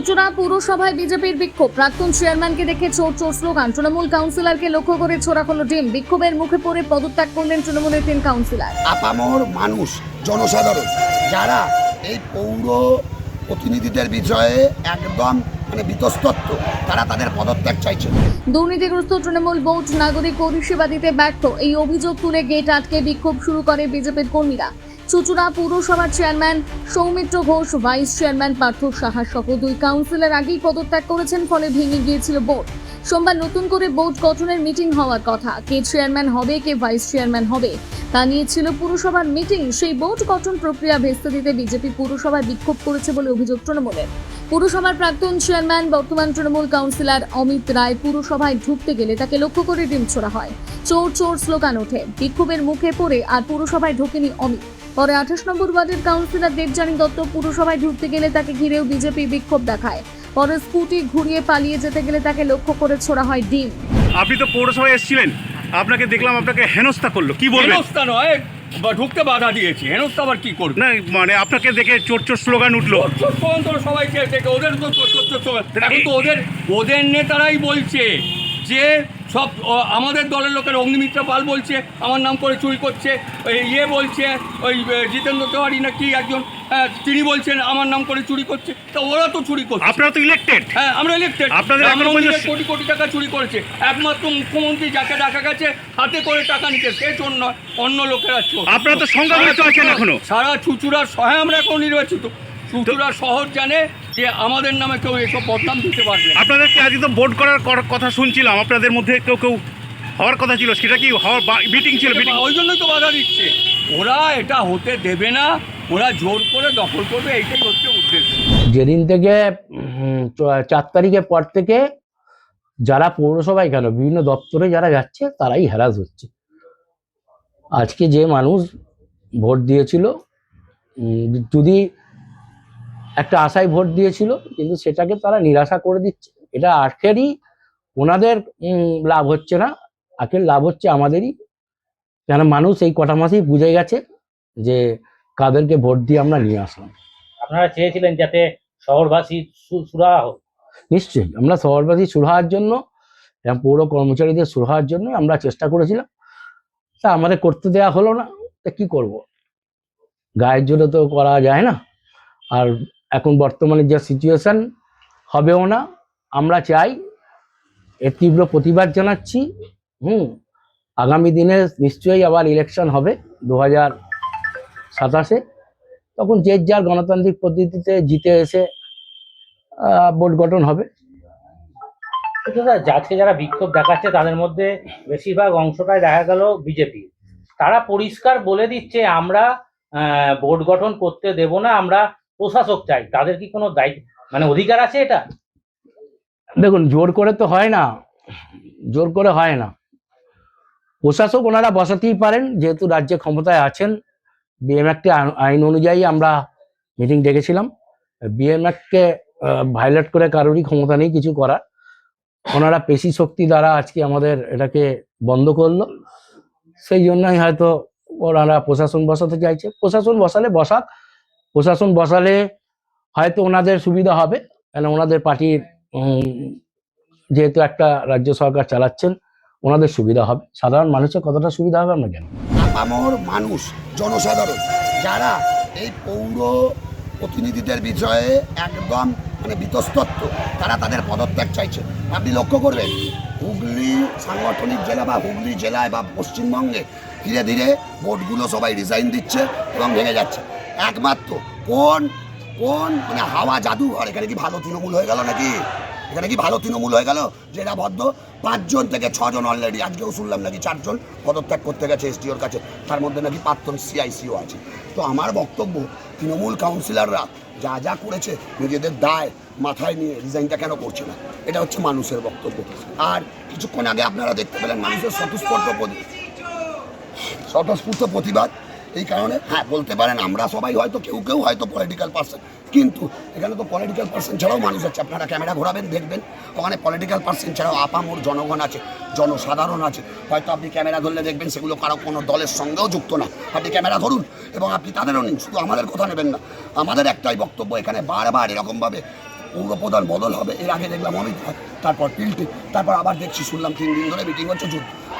চুচুড়া পুরসভায় বিজেপির বিক্ষোভ। প্রাক্তন চেয়ারম্যানকে দেখে চোর চোর স্লোগান। তৃণমূল কাউন্সিলরকে লক্ষ্য করে ছোড়া হলো ডিম। বিক্ষোভের মুখে পড়ে পদত্যাগ করলেন তৃণমূলের 3 কাউন্সিলর। আপামর মানুষ, জনসাধারণ যারা এই পৌর প্রতিনিধিদের বিষয়ে একদম বিতস্তত্ব, তারা তাদের পদত্যাগ চাইছে। দুর্নীতিগ্রস্ত তৃণমূল বোর্ড নাগরিক পরিষেবা দিতে ব্যর্থ, এই অভিযোগ তুলে গেট আটকে বিক্ষোভ শুরু করে বিজেপির কর্মীরা। চুচুড়া পুরসভার chairman Soumitra Ghosh, vice chairman Partha Saha সহ 2 কাউন্সিলর আগেই পদত্যাগ করেছেন, ফলে ভেঙে গিয়েছিল বোর্ড। সোমবার নতুন করে বোর্ড গঠনের মিটিং হওয়ার কথা। কে চেয়ারম্যান হবে, কে ভাইস চেয়ারম্যান হবে তা নিয়ে ছিল পুরসভার মিটিং। সেই বোর্ড গঠন প্রক্রিয়া ভেস্তে দিতে বিজেপি পুরসভায় বিক্ষোভ করেছে বলে অভিযোগ তৃণমূলের। পুরসভার প্রাক্তন চেয়ারম্যান বর্তমান তৃণমূল কাউন্সিলর অমিত রায় পুরসভায় ঢুকতে গেলে তাকে লক্ষ্য করে ডিম ছোড়া হয়। চোর চোর স্লোগান ওঠে। বিক্ষোভের মুখে পড়ে আর পুরসভায় ঢোকেনি অমিত। পরে 28 নম্বর ওয়ার্ডের কাউন্সিলর দেবযানী দত্ত পুরসভায় ঢুকতে গেলে তাকে ঘিরেও বিজেপি বিক্ষোভ দেখায়। পরে স্কুটি ঘুরিয়ে পালিয়ে যেতে গেলে তাকে লক্ষ্য করে ছোড়া হয় ডিম। আপনি তো পৌরসভায় এসেছিলেন, আপনাকে দেখলাম, আপনাকে হেনস্থা করলো, কি বলবেন? হেনস্থা নয়, ঢুকতে বাধা দিয়েছি, হেনস্থা আবার কি করবে? না মানে আপনাকে দেখে চোর চোর স্লোগান উঠলো। চোর স্লোগান তো সবাইকে দেখে, ওদের তো চোর চোর স্লোগান। এখন তো ওদের নেতারাই বলছে যে সব আমাদের দলের লোকের অগ্নিমিত্রা পাল বলছে আমার নাম করে চুরি করছে, বলছে ওই জিতেন্দ্র তেওয়ারি না কি একজন, তিনি বলছেন আমার নাম করে চুরি করছে। তা ওরা তো চুরি করছে। আপনারা তো ইলেক্টেড। হ্যাঁ, আমরা ইলেক্টেড। আপনাদের কোটি কোটি টাকা চুরি করেছে একমাত্র মুখ্যমন্ত্রী, যাকে দেখা গেছে হাতে করে টাকা নিতে, সে চোর নয়, অন্য লোকেরা চোর। আপনারা তো সংখ্যাগরিষ্ঠ আছেন এখনো। সারা চুচুড়ার সহায় আমরা এখন নির্বাচিত। চুচুড়া শহর জানে যে আমাদের নামে কেউ এসব বদনাম দিতে পারবে। আপনাদেরকে আজকে তো ভোট করার কথা শুনছিলাম, আপনাদের মধ্যে কেউ হওয়ার কথা ছিল, সেটা কি হওয়ার মিটিং ছিল? মিটিং ওই জন্যই তো বাধা দিচ্ছে। ওরা এটা হতে দেবে না, ওরা জোর করে দখল করবে, এইটাই হচ্ছে উদ্দেশ্য। যেদিন থেকে 4 তারিখের পর থেকে যারা পৌরসভায় কেন বিভিন্ন দপ্তরে যারা যাচ্ছে তারাই হ্যারাস হচ্ছে। আজকে যে মানুষ ভোট দিয়েছিল, যদি একটা আশায় ভোট দিয়েছিল, কিন্তু সেটাকে তারা নিরাশা করে দিচ্ছে। এটা আখেরই ওনাদের লাভ হচ্ছে না, আখের লাভ হচ্ছে আমাদেরই। কেন মানুষ এই কটা মাসেই বুঝে গেছে যে কাদেরকে ভোট দিয়ে আমরা নিয়ে আসলাম। আপনারা চেয়েছিলেন যাতে শহরবাসী সুরাহা হোক। নিশ্চয়ই আমরা শহরবাসী সুরাহার জন্য এবং পৌর কর্মচারীদের সুরাহার জন্য আমরা চেষ্টা করেছিলাম। তা আমাদের করতে দেওয়া হলো না, তা কি করব, গায়ের জোরে তো করা যায় না। আর এখন বর্তমানে যে সিচুয়েশন, হবেও না। আমরা চাই, এর তীব্র প্রতিবাদ জানাচ্ছি। আগামী দিনে নিশ্চয়ই আবার ইলেকশন হবে 2027-এ। তখন যে যার গণতান্ত্রিক পদ্ধতিতে জিতে এসে বোর্ড গঠন হবে। আজকে যারা বিক্ষোভ দেখাচ্ছে তাদের মধ্যে বেশিরভাগ অংশটাই দেখা গেল বিজেপি। তারা পরিষ্কার বলে দিচ্ছে আমরা বোর্ড গঠন করতে দেব না, আমরা প্রশাসক চাই। তাদের কি কোনো দায়িত্ব অধিকার আছে এটা? দেখুন, জোর করে তো হয় না, জোর করে হয় না। প্রশাসক ওনারা বসাতেই পারেন, যেহেতু রাজ্যে ক্ষমতায় আছেন। বিএম অ্যাক্টে আইন অনুযায়ী আমরা মিটিং ডেকেছিলাম। বিএম অ্যাক্টকে ভায়োলেট করে কারোরই ক্ষমতা নেই কিছু করার। ওনারা পেশি শক্তি দ্বারা আজকে আমাদের এটাকে বন্ধ করলো। সেই জন্যই হয়তো ওনারা প্রশাসন বসাতে চাইছে। প্রশাসন বসালে বসাক, প্রশাসন বসালে হয়তো ওনাদের সুবিধা হবে, কেন ওনাদের পার্টির যেহেতু একটা রাজ্য সরকার চালাচ্ছেন, ওনাদের সুবিধা হবে। সাধারণ মানুষের কতটা সুবিধা হবে আমরা জানি। আপামর মানুষ, জনসাধারণ যারা এই পৌর প্রতিনিধিদের বিষয়ে একদম বিতস্তত্ব, তারা তাদের পদত্যাগ চাইছে। আপনি লক্ষ্য করবেন, হুগলি সাংগঠনিক জেলা বা হুগলি জেলায় বা পশ্চিমবঙ্গে ধীরে ধীরে বোর্ডগুলো সবাই রিজাইন দিচ্ছে এবং ভেঙে যাচ্ছে। একমাত্র কোন হাওয়া জাদুঘর, এখানে কি ভালো তৃণমূল হয়ে গেল নাকি? এখানে কি ভালো তৃণমূল হয়ে গেল যেটা বদ্ধ? 5 জন থেকে 6 জন অলরেডি, আজকেও শুনলাম নাকি 4 জন পদত্যাগ করতে গেছে এসডিওর কাছে, তার মধ্যে নাকি প্রাক্তন সিআইসিও আছে। তো আমার বক্তব্য, তৃণমূল কাউন্সিলররা যা যা করেছে নিজেদের দায় মাথায় নিয়ে রিজাইনটা কেন করছে না? এটা হচ্ছে মানুষের বক্তব্য। আর কিছুক্ষণ আগে আপনারা দেখতে পেলেন মানুষের স্বতঃস্ফূর্ত প্রতিবাদ। এই কারণে হ্যাঁ বলতে পারেন আমরা সবাই হয়তো কেউ হয়তো পলিটিক্যাল পার্সন, কিন্তু এখানে তো পলিটিক্যাল পার্সন ছাড়াও মানুষ আছে। আপনারা ক্যামেরা ঘোরাবেন, দেখবেন ওখানে পলিটিক্যাল পার্সন ছাড়াও আপামর জনগণ আছে, জনসাধারণ আছে। হয়তো আপনি ক্যামেরা ধরলে দেখবেন সেগুলো কারো কোনো দলের সঙ্গেও যুক্ত না। আপনি ক্যামেরা ধরুন এবং আপনি তাদেরও নিন, শুধু আমাদের কথা নেবেন না। আমাদের একটাই বক্তব্য, এখানে বারবার এরকমভাবে পৌরপ্রধান বদল হবে, এর আগে দেখলাম অমিত রায়, তারপর পিল্টি, তারপর আবার দেখছি শুনলাম 3 দিন ধরে মিটিং হচ্ছে।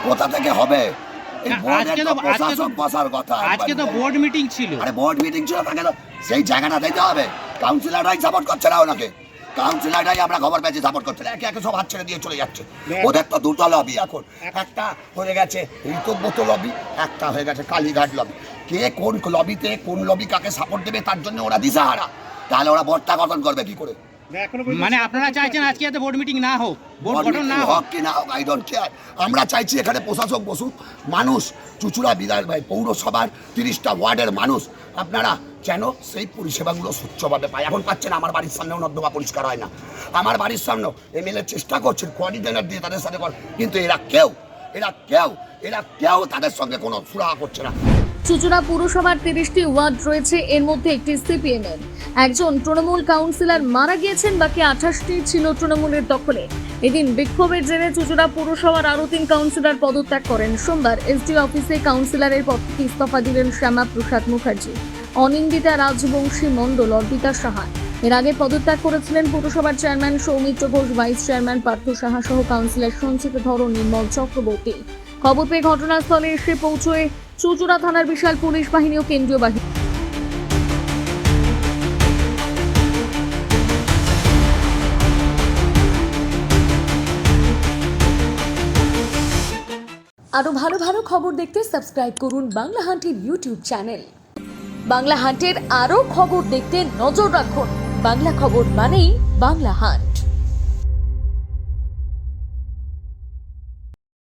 কোথা থেকে হবে? এই বোর্ডের তো প্রশাসক বসার কথা। আজকে তো বোর্ড মিটিং ছিল। আরে বোর্ড মিটিং ছিল, তাকে তো সেই জায়গাটা দিতে হবে। কাউন্সিলররাই সাপোর্ট করছে না ওনাকে, কাউন্সিলররাই আমরা খবর পেয়েছি সাপোর্ট করছে না, একে একে সব হাত ছেড়ে দিয়ে চলে যাচ্ছে। ওদের তো দুটো লবি এখন, একটা হয়ে গেছে ঋতব্রত লবি, একটা হয়ে গেছে কালীঘাট লবি। কে কোন লবিতে কোন লবি কাকে সাপোর্ট দেবে তার জন্য ওরা দিশাহারা। তাহলে ওরা বোর্ডটা গঠন করবে কি করে? মানে আপনারা চাইছেন আজকে যাতে বোর্ড মিটিং না হোক, বোর্ড গঠন না হোক? হোক কি না হোক, আই ডোন্ট কেয়ার। আমরা চাইছি এখানে প্রশাসক বসুক, মানুষ চুঁচুড়া বিধায়ক ভাই পৌরসভার 30টা ওয়ার্ডের মানুষ আপনারা যেন সেই পরিষেবাগুলো স্বচ্ছভাবে পায়। এখন পাচ্ছেন, আমার বাড়ির সামনেও নর্দমা পরিষ্কার হয় না, আমার বাড়ির সামনেও এমএলএ চেষ্টা করছেন কোঅর্ডিনেটর দিয়ে তাদের সাথে কিন্তু এরা কেউ তাদের সঙ্গে কোনো সুরাহা করছে না। চুঁচুড়া পুরসভার 30টি ওয়ার্ড রয়েছে, এর মধ্যে একটি সিপিএমের। একজন তৃণমূল কাউন্সিলর মারা গিয়েছেন, বাকি 28টি ছিল তৃণমূলের দখলে। এদিন বিক্ষোভের জেরে চুঁচুড়া পুরসভার আরও 3 কাউন্সিলর পদত্যাগ করেন। সোমবার এসডি অফিসে কাউন্সিলরের পদ থেকে ইস্তফা দিলেন শ্যামা প্রসাদ মুখার্জি, অনিন্দিতা রাজবংশী মণ্ডল, অর্পিতা সাহা। এর আগে পদত্যাগ করেছিলেন পুরসভার chairman Soumitra Ghosh, vice chairman Partha Saha সহ কাউন্সিলর সঞ্চিত ধর, নির্মল চক্রবর্তী। খবর পেয়ে ঘটনাস্থলে এসে পৌঁছয় চুঁচুড়া থানার বিশাল পুলিশ বাহিনী ও কেন্দ্রীয় বাহিনী। আরো ভালো ভালো খবর দেখতে সাবস্ক্রাইব করুন বাংলা হান্টের ইউটিউব চ্যানেল। বাংলা হান্টের আরো খবর দেখতে নজর রাখুন। বাংলা খবর মানেই বাংলা হান্ট।